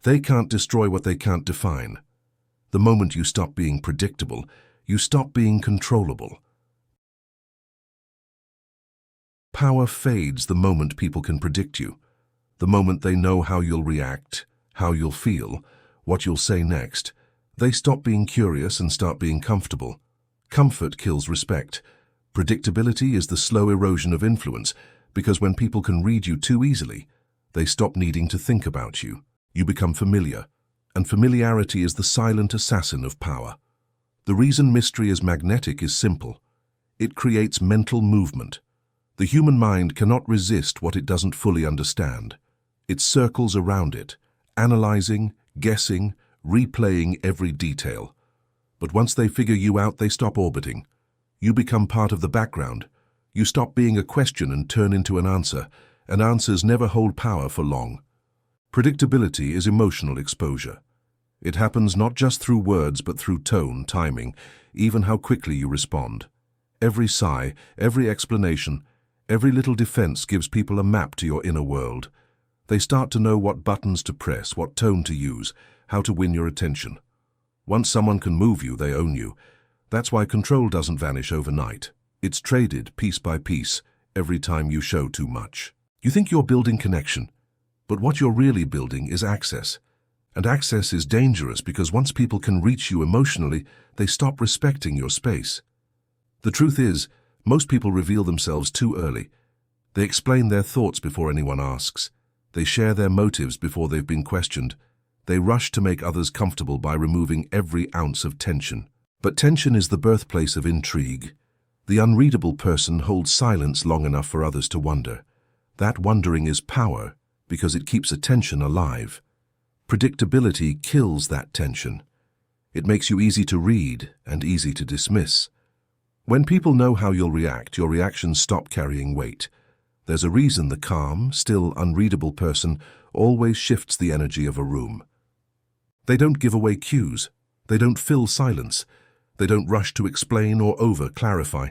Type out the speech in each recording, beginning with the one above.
They can't destroy what they can't define. The moment you stop being predictable, you stop being controllable. Power fades the moment people can predict you. The moment they know how you'll react, how you'll feel, what you'll say next, they stop being curious and start being comfortable. Comfort kills respect. Predictability is the slow erosion of influence, because when people can read you too easily, they stop needing to think about you. You become familiar, and familiarity is the silent assassin of power. The reason mystery is magnetic is simple. It creates mental movement. The human mind cannot resist what it doesn't fully understand. It circles around it, analyzing, guessing, replaying every detail. But once they figure you out, they stop orbiting. You become part of the background. You stop being a question and turn into an answer, and answers never hold power for long. Predictability is emotional exposure. It happens not just through words but through tone, timing, even how quickly you respond. Every sigh, every explanation, every little defense gives people a map to your inner world. They start to know what buttons to press, what tone to use, how to win your attention. Once someone can move you, they own you. That's why control doesn't vanish overnight. It's traded piece by piece every time you show too much. You think you're building connection, but what you're really building is access. And access is dangerous because once people can reach you emotionally, they stop respecting your space. The truth is, most people reveal themselves too early. They explain their thoughts before anyone asks. They share their motives before they've been questioned. They rush to make others comfortable by removing every ounce of tension. But tension is the birthplace of intrigue. The unreadable person holds silence long enough for others to wonder. That wondering is power because it keeps attention alive. Predictability kills that tension. It makes you easy to read and easy to dismiss. When people know how you'll react, your reactions stop carrying weight. There's a reason the calm, still unreadable person always shifts the energy of a room. They don't give away cues. They don't fill silence. They don't rush to explain or over-clarify.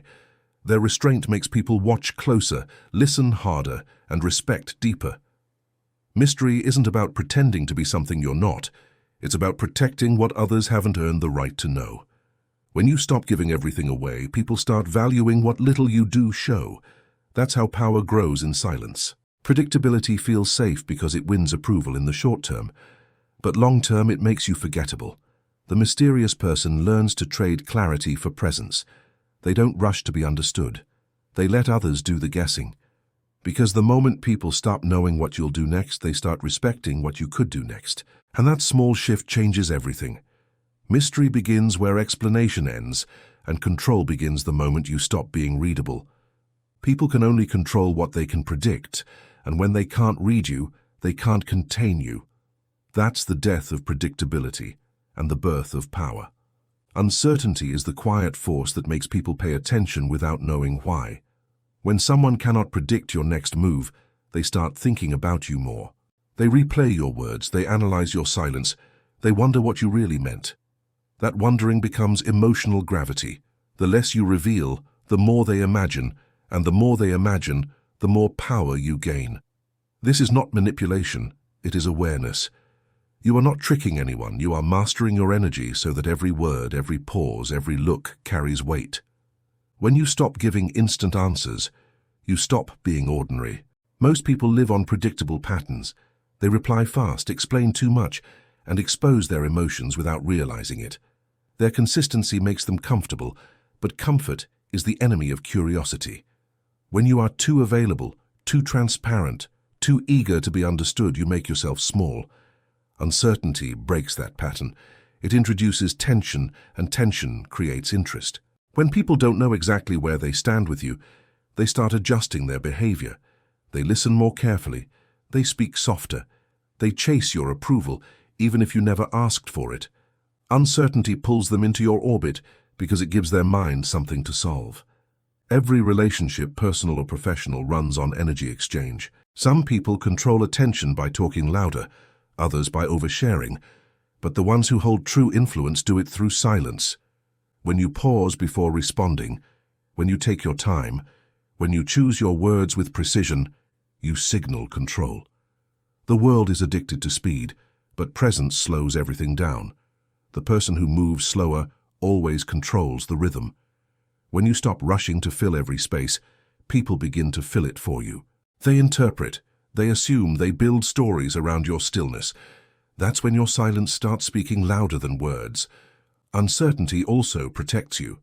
Their restraint makes people watch closer, listen harder, and respect deeper. Mystery isn't about pretending to be something you're not. It's about protecting what others haven't earned the right to know. When you stop giving everything away, people start valuing what little you do show. That's how power grows in silence. Predictability feels safe because it wins approval in the short term, but long term it makes you forgettable. The mysterious person learns to trade clarity for presence. They don't rush to be understood. They let others do the guessing. Because the moment people stop knowing what you'll do next, they start respecting what you could do next. And that small shift changes everything. Mystery begins where explanation ends, and control begins the moment you stop being readable. People can only control what they can predict, and when they can't read you, they can't contain you. That's the death of predictability and the birth of power. Uncertainty is the quiet force that makes people pay attention without knowing why. When someone cannot predict your next move, they start thinking about you more. They replay your words, they analyze your silence, they wonder what you really meant. That wondering becomes emotional gravity. The less you reveal, the more they imagine, and the more they imagine, the more power you gain. This is not manipulation, it is awareness. You are not tricking anyone, you are mastering your energy so that every word, every pause, every look carries weight. When you stop giving instant answers, you stop being ordinary. Most people live on predictable patterns. They reply fast, explain too much, and expose their emotions without realizing it. Their consistency makes them comfortable, but comfort is the enemy of curiosity. When you are too available, too transparent, too eager to be understood, you make yourself small. Uncertainty breaks that pattern. It introduces tension, and tension creates interest. When people don't know exactly where they stand with you, they start adjusting their behavior. They listen more carefully. They speak softer. They chase your approval, even if you never asked for it. Uncertainty pulls them into your orbit because it gives their mind something to solve. Every relationship, personal or professional, runs on energy exchange. Some people control attention by talking louder, others by oversharing, but the ones who hold true influence do it through silence. When you pause before responding, when you take your time, when you choose your words with precision, you signal control. The world is addicted to speed, but presence slows everything down. The person who moves slower always controls the rhythm. When you stop rushing to fill every space, people begin to fill it for you. They interpret, they assume, they build stories around your stillness. That's when your silence starts speaking louder than words. Uncertainty also protects you.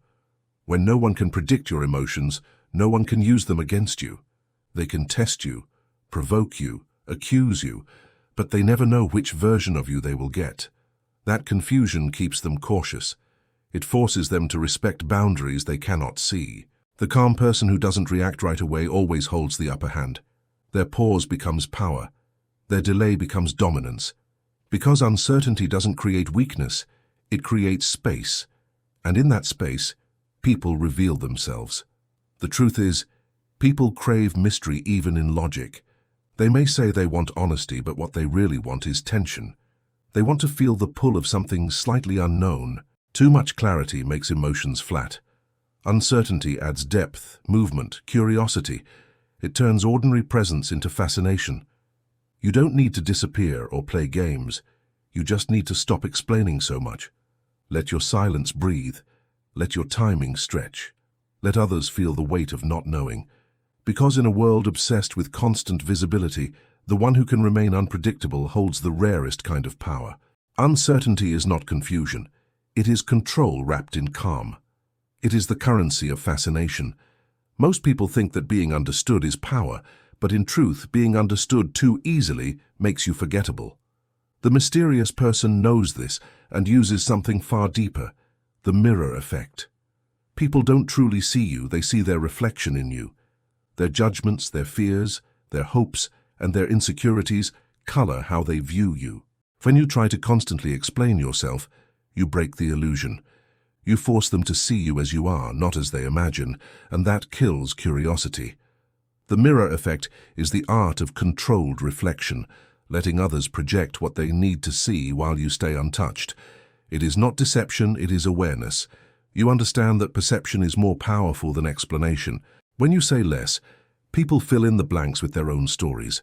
When no one can predict your emotions, no one can use them against you. They can test you, provoke you, accuse you, but they never know which version of you they will get. That confusion keeps them cautious. It forces them to respect boundaries they cannot see. The calm person who doesn't react right away always holds the upper hand. Their pause becomes power. Their delay becomes dominance. Because uncertainty doesn't create weakness, it creates space. And in that space, people reveal themselves. The truth is, people crave mystery even in logic. They may say they want honesty, but what they really want is tension. They want to feel the pull of something slightly unknown. Too much clarity makes emotions flat. Uncertainty adds depth, movement, curiosity. It turns ordinary presence into fascination. You don't need to disappear or play games. You just need to stop explaining so much. Let your silence breathe. Let your timing stretch. Let others feel the weight of not knowing. Because in a world obsessed with constant visibility, the one who can remain unpredictable holds the rarest kind of power. Uncertainty is not confusion. It is control wrapped in calm. It is the currency of fascination. Most people think that being understood is power, but in truth, being understood too easily makes you forgettable. The mysterious person knows this and uses something far deeper, the mirror effect. People don't truly see you, they see their reflection in you. Their judgments, their fears, their hopes, and their insecurities color how they view you. When you try to constantly explain yourself, you break the illusion. You force them to see you as you are, not as they imagine, and that kills curiosity. The mirror effect is the art of controlled reflection, letting others project what they need to see while you stay untouched. It is not deception, it is awareness. You understand that perception is more powerful than explanation. When you say less, people fill in the blanks with their own stories.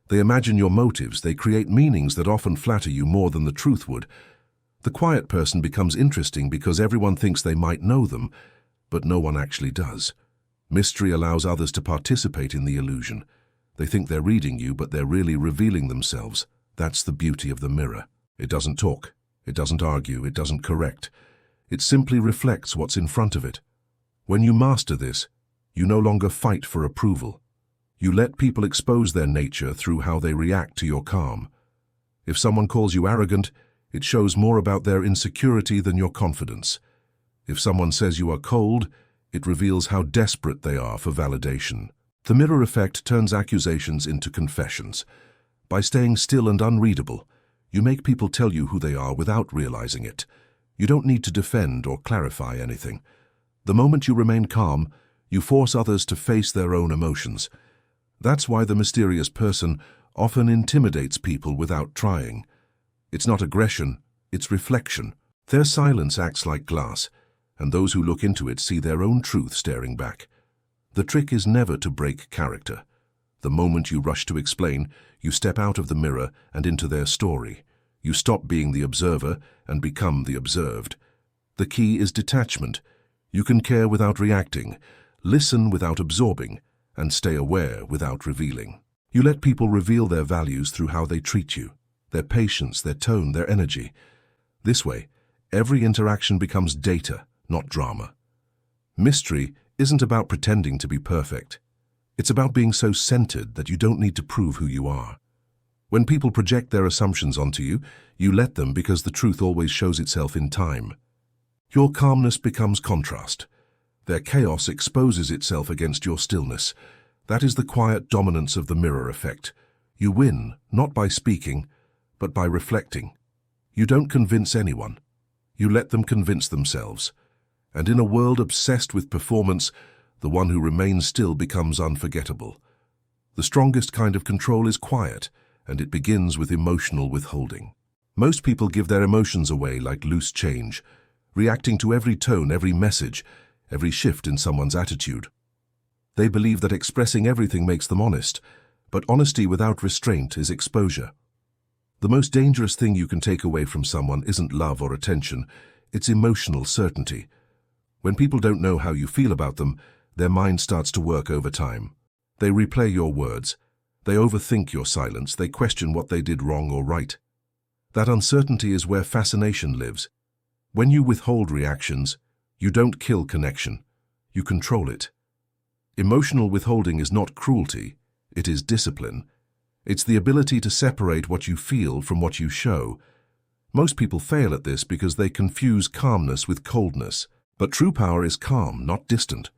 They imagine your motives, they create meanings that often flatter you more than the truth would. The quiet person becomes interesting because everyone thinks they might know them, but no one actually does. Mystery allows others to participate in the illusion. They think they're reading you, but they're really revealing themselves. That's the beauty of the mirror. It doesn't talk. It doesn't argue. It doesn't correct. It simply reflects what's in front of it. When you master this, you no longer fight for approval. You let people expose their nature through how they react to your calm. If someone calls you arrogant, it shows more about their insecurity than your confidence. If someone says you are cold, it reveals how desperate they are for validation. The mirror effect turns accusations into confessions. By staying still and unreadable, you make people tell you who they are without realizing it. You don't need to defend or clarify anything. The moment you remain calm, you force others to face their own emotions. That's why the mysterious person often intimidates people without trying. It's not aggression, it's reflection. Their silence acts like glass, and those who look into it see their own truth staring back. The trick is never to break character. The moment you rush to explain, you step out of the mirror and into their story. You stop being the observer and become the observed. The key is detachment. You can care without reacting, listen without absorbing, and stay aware without revealing. You let people reveal their values through how they treat you, their patience, their tone, their energy. This way, every interaction becomes data, not drama. Mystery isn't about pretending to be perfect. It's about being so centered that you don't need to prove who you are. When people project their assumptions onto you, you let them because the truth always shows itself in time. Your calmness becomes contrast. Their chaos exposes itself against your stillness. That is the quiet dominance of the mirror effect. You win, not by speaking, but by reflecting. You don't convince anyone. You let them convince themselves. And in a world obsessed with performance, the one who remains still becomes unforgettable. The strongest kind of control is quiet, and it begins with emotional withholding. Most people give their emotions away like loose change, reacting to every tone, every message, every shift in someone's attitude. They believe that expressing everything makes them honest, but honesty without restraint is exposure. The most dangerous thing you can take away from someone isn't love or attention, it's emotional certainty. When people don't know how you feel about them, their mind starts to work overtime. They replay your words. They overthink your silence. They question what they did wrong or right. That uncertainty is where fascination lives. When you withhold reactions, you don't kill connection. You control it. Emotional withholding is not cruelty. It is discipline. It's the ability to separate what you feel from what you show. Most people fail at this because they confuse calmness with coldness. But true power is calm, not distant.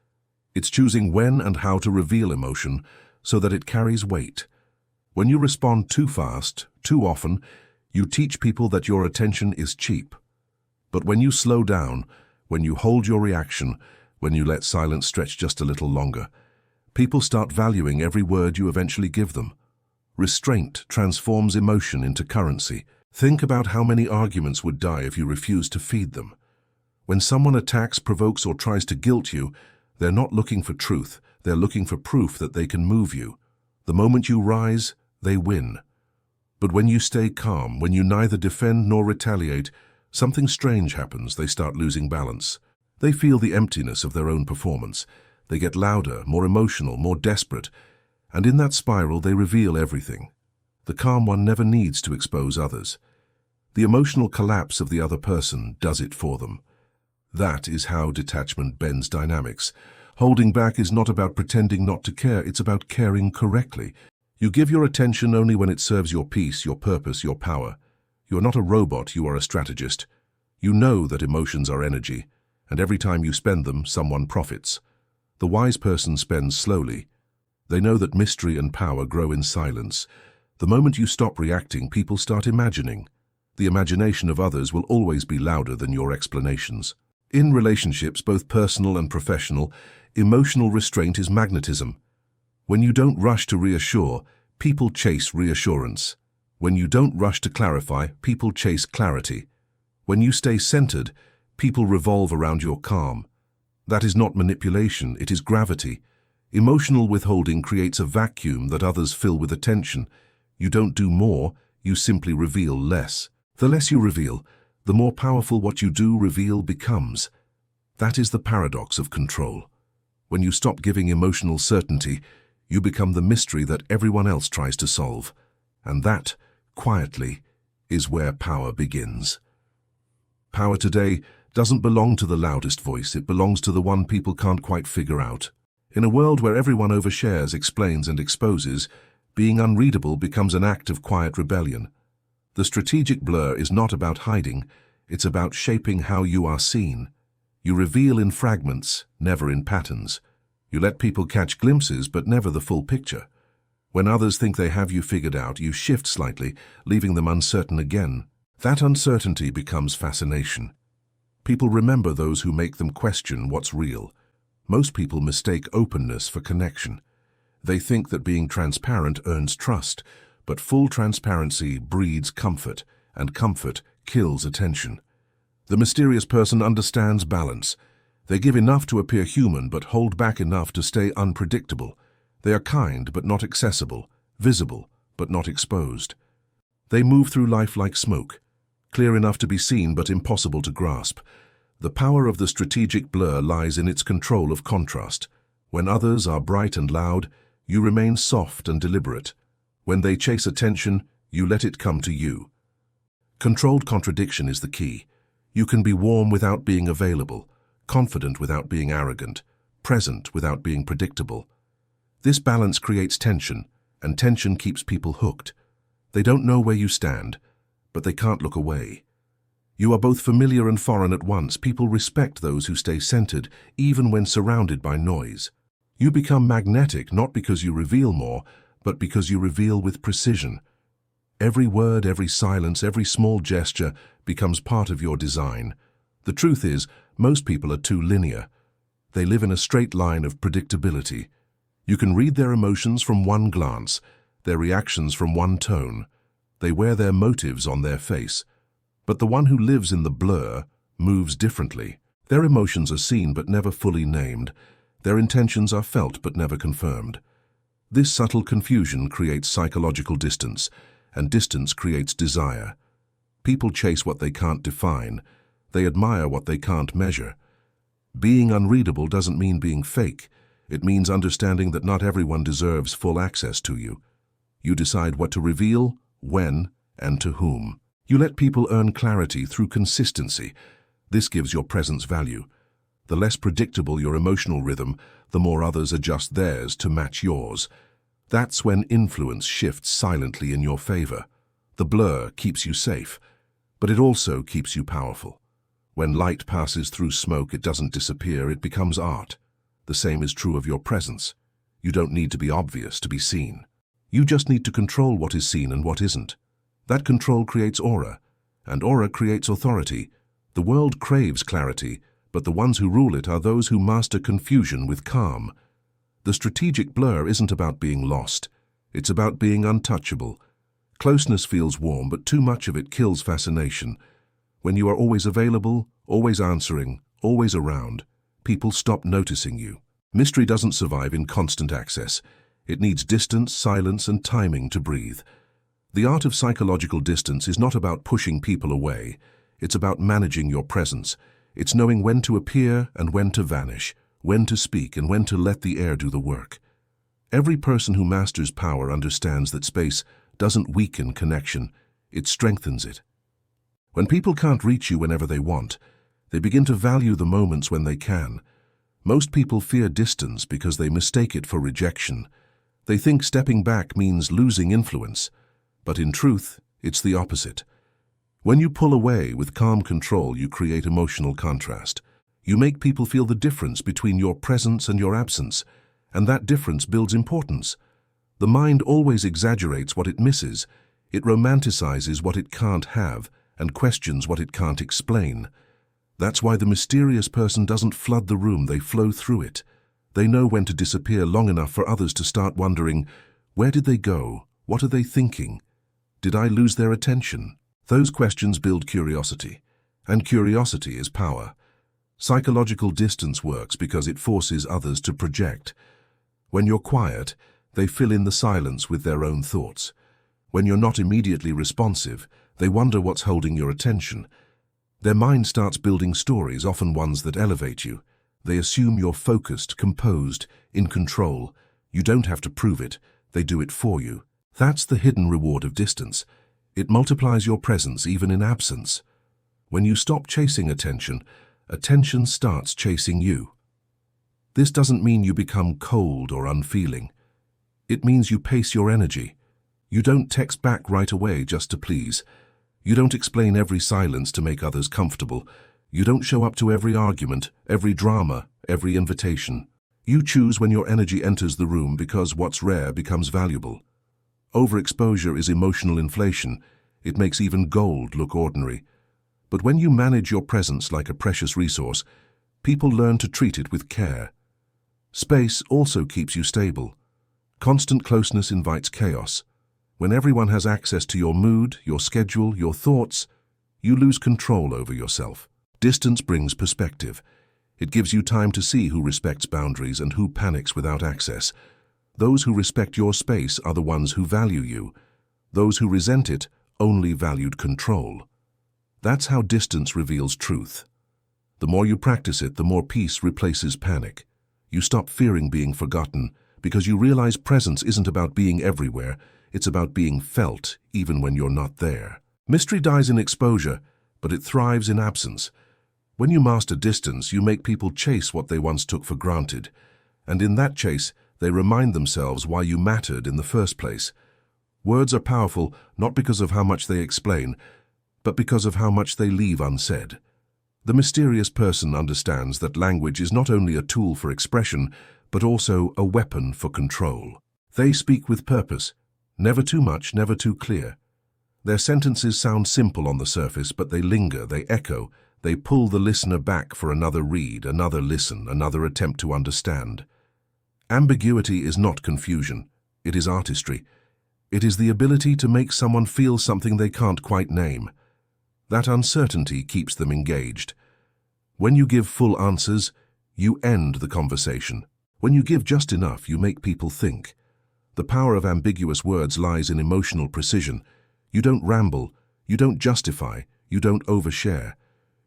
It's choosing when and how to reveal emotion so that it carries weight. When you respond too fast, too often, you teach people that your attention is cheap. But when you slow down, when you hold your reaction, when you let silence stretch just a little longer, people start valuing every word you eventually give them. Restraint transforms emotion into currency. Think about how many arguments would die if you refused to feed them. When someone attacks, provokes, or tries to guilt you, they're not looking for truth, they're looking for proof that they can move you. The moment you rise, they win. But when you stay calm, when you neither defend nor retaliate, something strange happens. They start losing balance. They feel the emptiness of their own performance. They get louder, more emotional, more desperate, and in that spiral they reveal everything. The calm one never needs to expose others. The emotional collapse of the other person does it for them. That is how detachment bends dynamics. Holding back is not about pretending not to care, it's about caring correctly. You give your attention only when it serves your peace, your purpose, your power. You are not a robot, you are a strategist. You know that emotions are energy, and every time you spend them, someone profits. The wise person spends slowly. They know that mystery and power grow in silence. The moment you stop reacting, people start imagining. The imagination of others will always be louder than your explanations. In relationships, both personal and professional, emotional restraint is magnetism. When you don't rush to reassure, people chase reassurance. When you don't rush to clarify, people chase clarity. When you stay centered, people revolve around your calm. That is not manipulation, it is gravity. Emotional withholding creates a vacuum that others fill with attention. You don't do more, you simply reveal less. The less you reveal, the more powerful what you do reveal becomes. That is the paradox of control. When you stop giving emotional certainty, you become the mystery that everyone else tries to solve. And that, quietly, is where power begins. Power today doesn't belong to the loudest voice, it belongs to the one people can't quite figure out. In a world where everyone overshares, explains, and exposes, being unreadable becomes an act of quiet rebellion. The strategic blur is not about hiding, it's about shaping how you are seen. You reveal in fragments, never in patterns. You let people catch glimpses, but never the full picture. When others think they have you figured out, you shift slightly, leaving them uncertain again. That uncertainty becomes fascination. People remember those who make them question what's real. Most people mistake openness for connection. They think that being transparent earns trust, but full transparency breeds comfort, and comfort kills attention. The mysterious person understands balance. They give enough to appear human, but hold back enough to stay unpredictable. They are kind, but not accessible, visible, but not exposed. They move through life like smoke, clear enough to be seen, but impossible to grasp. The power of the strategic blur lies in its control of contrast. When others are bright and loud, you remain soft and deliberate. When they chase attention, you let it come to you. Controlled contradiction is the key. You can be warm without being available, confident without being arrogant, present without being predictable. This balance creates tension, and tension keeps people hooked. They don't know where you stand, but they can't look away. You are both familiar and foreign at once. People respect those who stay centered, even when surrounded by noise. You become magnetic not because you reveal more, but because you reveal with precision. Every word, every silence, every small gesture becomes part of your design. The truth is, most people are too linear. They live in a straight line of predictability. You can read their emotions from one glance, their reactions from one tone. They wear their motives on their face. But the one who lives in the blur moves differently. Their emotions are seen but never fully named. Their intentions are felt but never confirmed. This subtle confusion creates psychological distance, and distance creates desire. People chase what they can't define. They admire what they can't measure. Being unreadable doesn't mean being fake. It means understanding that not everyone deserves full access to you. You decide what to reveal, when, and to whom. You let people earn clarity through consistency. This gives your presence value. The less predictable your emotional rhythm, the more others adjust theirs to match yours. That's when influence shifts silently in your favor. The blur keeps you safe, but it also keeps you powerful. When light passes through smoke, it doesn't disappear, it becomes art. The same is true of your presence. You don't need to be obvious to be seen. You just need to control what is seen and what isn't. That control creates aura, and aura creates authority. The world craves clarity, but the ones who rule it are those who master confusion with calm. The strategic blur isn't about being lost. It's about being untouchable. Closeness feels warm, but too much of it kills fascination. When you are always available, always answering, always around, people stop noticing you. Mystery doesn't survive in constant access. It needs distance, silence, and timing to breathe. The art of psychological distance is not about pushing people away. It's about managing your presence. It's knowing when to appear and when to vanish, when to speak and when to let the air do the work. Every person who masters power understands that space doesn't weaken connection, it strengthens it. When people can't reach you whenever they want, they begin to value the moments when they can. Most people fear distance because they mistake it for rejection. They think stepping back means losing influence, but in truth, it's the opposite. When you pull away with calm control, you create emotional contrast. You make people feel the difference between your presence and your absence, and that difference builds importance. The mind always exaggerates what it misses. It romanticizes what it can't have and questions what it can't explain. That's why the mysterious person doesn't flood the room, they flow through it. They know when to disappear long enough for others to start wondering, where did they go? What are they thinking? Did I lose their attention? Those questions build curiosity, and curiosity is power. Psychological distance works because it forces others to project. When you're quiet, they fill in the silence with their own thoughts. When you're not immediately responsive, they wonder what's holding your attention. Their mind starts building stories, often ones that elevate you. They assume you're focused, composed, in control. You don't have to prove it, they do it for you. That's the hidden reward of distance. It multiplies your presence even in absence. When you stop chasing attention, attention starts chasing you. This doesn't mean you become cold or unfeeling. It means you pace your energy. You don't text back right away just to please. You don't explain every silence to make others comfortable. You don't show up to every argument, every drama, every invitation. You choose when your energy enters the room because what's rare becomes valuable. Overexposure is emotional inflation. It makes even gold look ordinary. But when you manage your presence like a precious resource, people learn to treat it with care. Space also keeps you stable. Constant closeness invites chaos. When everyone has access to your mood, your schedule, your thoughts, you lose control over yourself. Distance brings perspective. It gives you time to see who respects boundaries and who panics without access. Those who respect your space are the ones who value you. Those who resent it only valued control. That's how distance reveals truth. The more you practice it, the more peace replaces panic. You stop fearing being forgotten because you realize presence isn't about being everywhere. It's about being felt even when you're not there. Mystery dies in exposure, but it thrives in absence. When you master distance, you make people chase what they once took for granted. And in that chase, they remind themselves why you mattered in the first place. Words are powerful not because of how much they explain, but because of how much they leave unsaid. The mysterious person understands that language is not only a tool for expression, but also a weapon for control. They speak with purpose, never too much, never too clear. Their sentences sound simple on the surface, but they linger, they echo, they pull the listener back for another read, another listen, another attempt to understand. Ambiguity is not confusion, it is artistry. It is the ability to make someone feel something they can't quite name. That uncertainty keeps them engaged. When you give full answers, you end the conversation. When you give just enough, you make people think. The power of ambiguous words lies in emotional precision. You don't ramble, you don't justify, you don't overshare.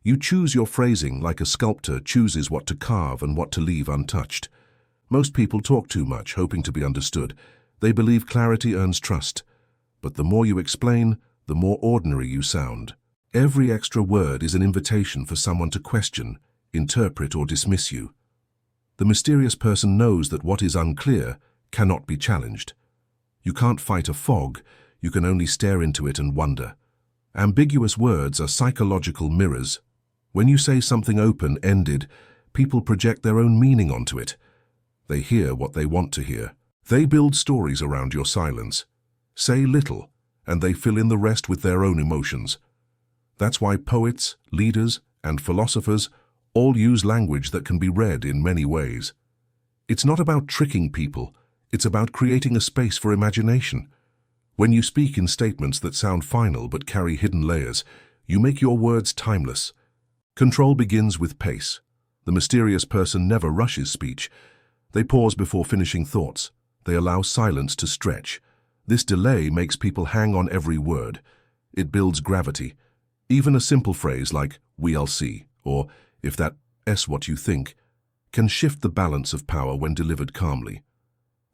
You choose your phrasing like a sculptor chooses what to carve and what to leave untouched. Most people talk too much, hoping to be understood. They believe clarity earns trust. But the more you explain, the more ordinary you sound. Every extra word is an invitation for someone to question, interpret, or dismiss you. The mysterious person knows that what is unclear cannot be challenged. You can't fight a fog, you can only stare into it and wonder. Ambiguous words are psychological mirrors. When you say something open-ended, people project their own meaning onto it. They hear what they want to hear. They build stories around your silence. Say little, and they fill in the rest with their own emotions. That's why poets, leaders, and philosophers all use language that can be read in many ways. It's not about tricking people, it's about creating a space for imagination. When you speak in statements that sound final but carry hidden layers, you make your words timeless. Control begins with pace. The mysterious person never rushes speech. They pause before finishing thoughts. They allow silence to stretch. This delay makes people hang on every word. It builds gravity. Even a simple phrase like, "we'll see," or "if that's what you think," can shift the balance of power when delivered calmly.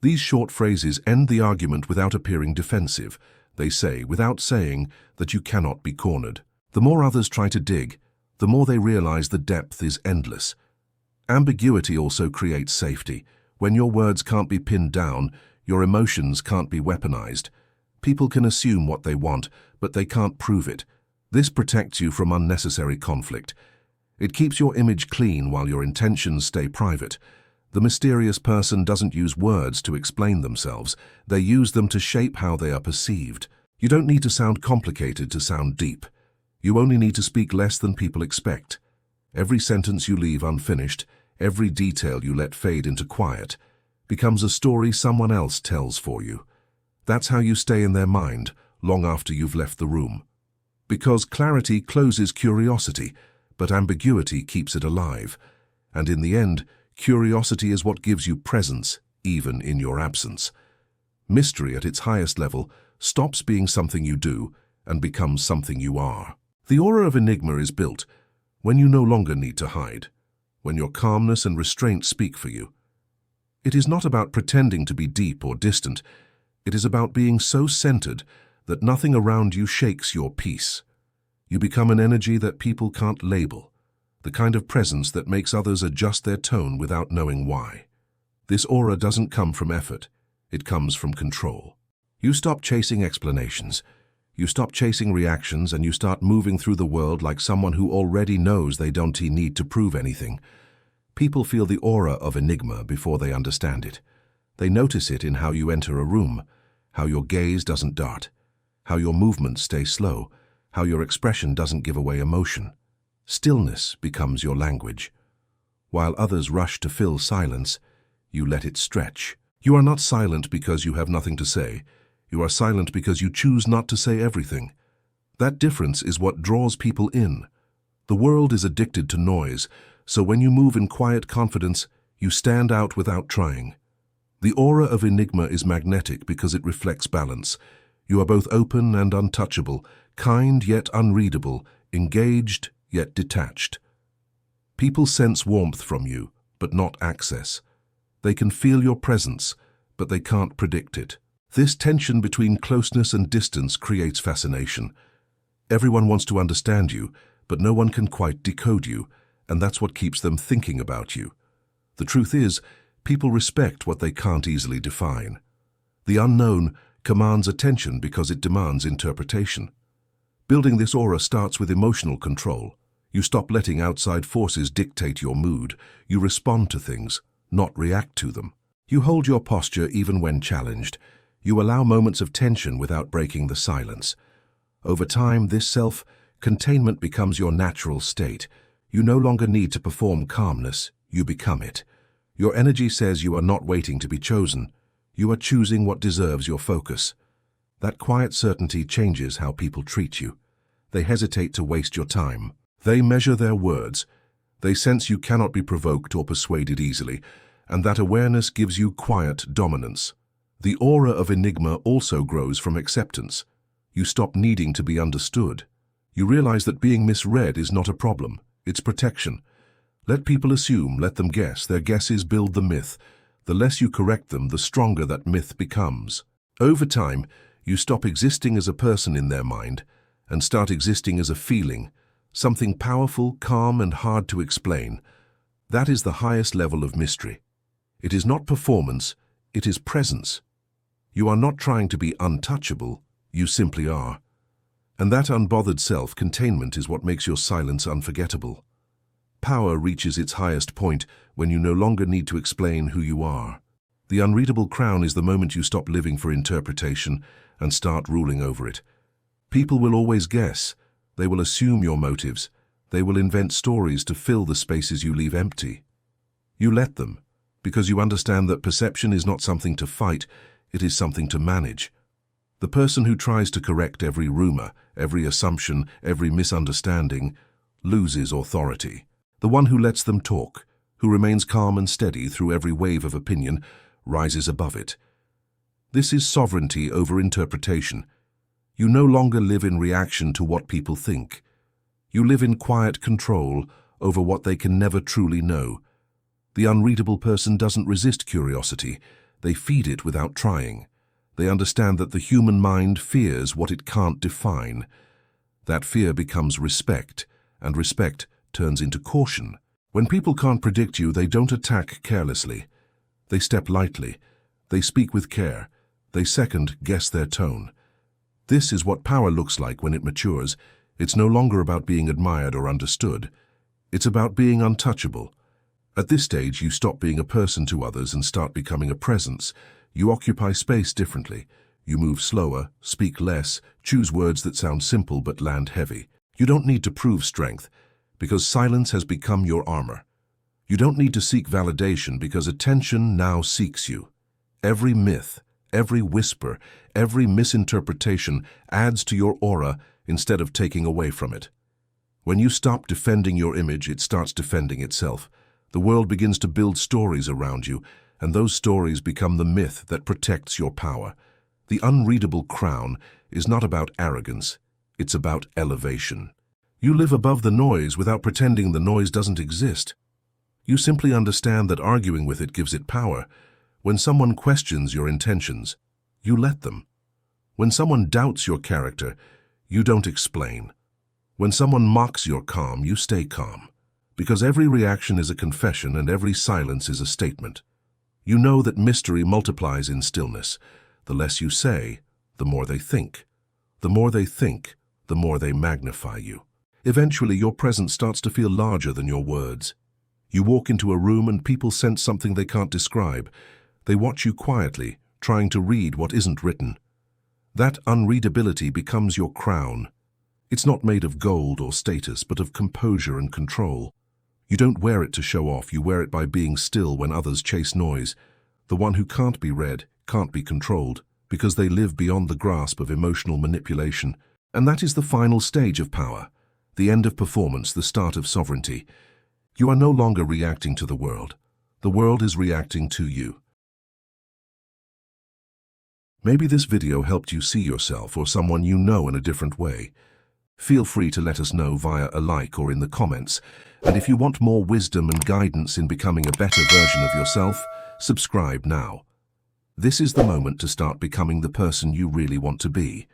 These short phrases end the argument without appearing defensive. They say, without saying, that you cannot be cornered. The more others try to dig, the more they realize the depth is endless. Ambiguity also creates safety. When your words can't be pinned down, your emotions can't be weaponized. People can assume what they want, but they can't prove it. This protects you from unnecessary conflict. It keeps your image clean while your intentions stay private. The mysterious person doesn't use words to explain themselves. They use them to shape how they are perceived. You don't need to sound complicated to sound deep. You only need to speak less than people expect. Every sentence you leave unfinished, every detail you let fade into quiet, becomes a story someone else tells for you. That's how you stay in their mind long after you've left the room. Because clarity closes curiosity, but ambiguity keeps it alive. And in the end, curiosity is what gives you presence, even in your absence. Mystery at its highest level stops being something you do and becomes something you are. The aura of enigma is built when you no longer need to hide, when your calmness and restraint speak for you. It is not about pretending to be deep or distant. It is about being so centered that nothing around you shakes your peace. You become an energy that people can't label, the kind of presence that makes others adjust their tone without knowing why. This aura doesn't come from effort, it comes from control. You stop chasing explanations, you stop chasing reactions, and you start moving through the world like someone who already knows they don't need to prove anything. People feel the aura of enigma before they understand it. They notice it in how you enter a room, how your gaze doesn't dart, how your movements stay slow, how your expression doesn't give away emotion. Stillness becomes your language. While others rush to fill silence, you let it stretch. You are not silent because you have nothing to say. You are silent because you choose not to say everything. That difference is what draws people in. The world is addicted to noise, so when you move in quiet confidence, you stand out without trying. The aura of enigma is magnetic because it reflects balance. You are both open and untouchable, kind yet unreadable, engaged yet detached. People sense warmth from you, but not access. They can feel your presence, but they can't predict it. This tension between closeness and distance creates fascination. Everyone wants to understand you, but no one can quite decode you, and that's what keeps them thinking about you. The truth is, people respect what they can't easily define. The unknown commands attention because it demands interpretation. Building this aura starts with emotional control. You stop letting outside forces dictate your mood. You respond to things, not react to them. You hold your posture even when challenged. You allow moments of tension without breaking the silence. Over time, this self-containment becomes your natural state. You no longer need to perform calmness, you become it. Your energy says you are not waiting to be chosen. You are choosing what deserves your focus. That quiet certainty changes how people treat you. They hesitate to waste your time. They measure their words. They sense you cannot be provoked or persuaded easily, and that awareness gives you quiet dominance. The aura of enigma also grows from acceptance. You stop needing to be understood. You realize that being misread is not a problem, it's protection. Let people assume, let them guess. Their guesses build the myth. The less you correct them, the stronger that myth becomes. Over time, you stop existing as a person in their mind and start existing as a feeling, something powerful, calm, and hard to explain. That is the highest level of mystery. It is not performance, it is presence. You are not trying to be untouchable, you simply are. And that unbothered self-containment is what makes your silence unforgettable. Power reaches its highest point when you no longer need to explain who you are. The unreadable crown is the moment you stop living for interpretation and start ruling over it. People will always guess. They will assume your motives. They will invent stories to fill the spaces you leave empty. You let them, because you understand that perception is not something to fight, it is something to manage. The person who tries to correct every rumor, every assumption, every misunderstanding, loses authority. The one who lets them talk, who remains calm and steady through every wave of opinion, rises above it. This is sovereignty over interpretation. You no longer live in reaction to what people think. You live in quiet control over what they can never truly know. The unreadable person doesn't resist curiosity. They feed it without trying. They understand that the human mind fears what it can't define. That fear becomes respect, and respect turns into caution. When people can't predict you, they don't attack carelessly. They step lightly. They speak with care. They second-guess their tone. This is what power looks like when it matures. It's no longer about being admired or understood. It's about being untouchable. At this stage, you stop being a person to others and start becoming a presence. You occupy space differently. You move slower, speak less, choose words that sound simple but land heavy. You don't need to prove strength, because silence has become your armor. You don't need to seek validation because attention now seeks you. Every myth, every whisper, every misinterpretation adds to your aura instead of taking away from it. When you stop defending your image, it starts defending itself. The world begins to build stories around you, and those stories become the myth that protects your power. The unreadable crown is not about arrogance, it's about elevation. You live above the noise without pretending the noise doesn't exist. You simply understand that arguing with it gives it power. When someone questions your intentions, you let them. When someone doubts your character, you don't explain. When someone mocks your calm, you stay calm. Because every reaction is a confession and every silence is a statement. You know that mystery multiplies in stillness. The less you say, the more they think. The more they think, the more they magnify you. Eventually, your presence starts to feel larger than your words. You walk into a room and people sense something they can't describe. They watch you quietly, trying to read what isn't written. That unreadability becomes your crown. It's not made of gold or status, but of composure and control. You don't wear it to show off, you wear it by being still when others chase noise. The one who can't be read, can't be controlled, because they live beyond the grasp of emotional manipulation. And that is the final stage of power, the end of performance, the start of sovereignty. You are no longer reacting to the world. The world is reacting to you. Maybe this video helped you see yourself or someone you know in a different way. Feel free to let us know via a like or in the comments. And if you want more wisdom and guidance in becoming a better version of yourself, subscribe now. This is the moment to start becoming the person you really want to be.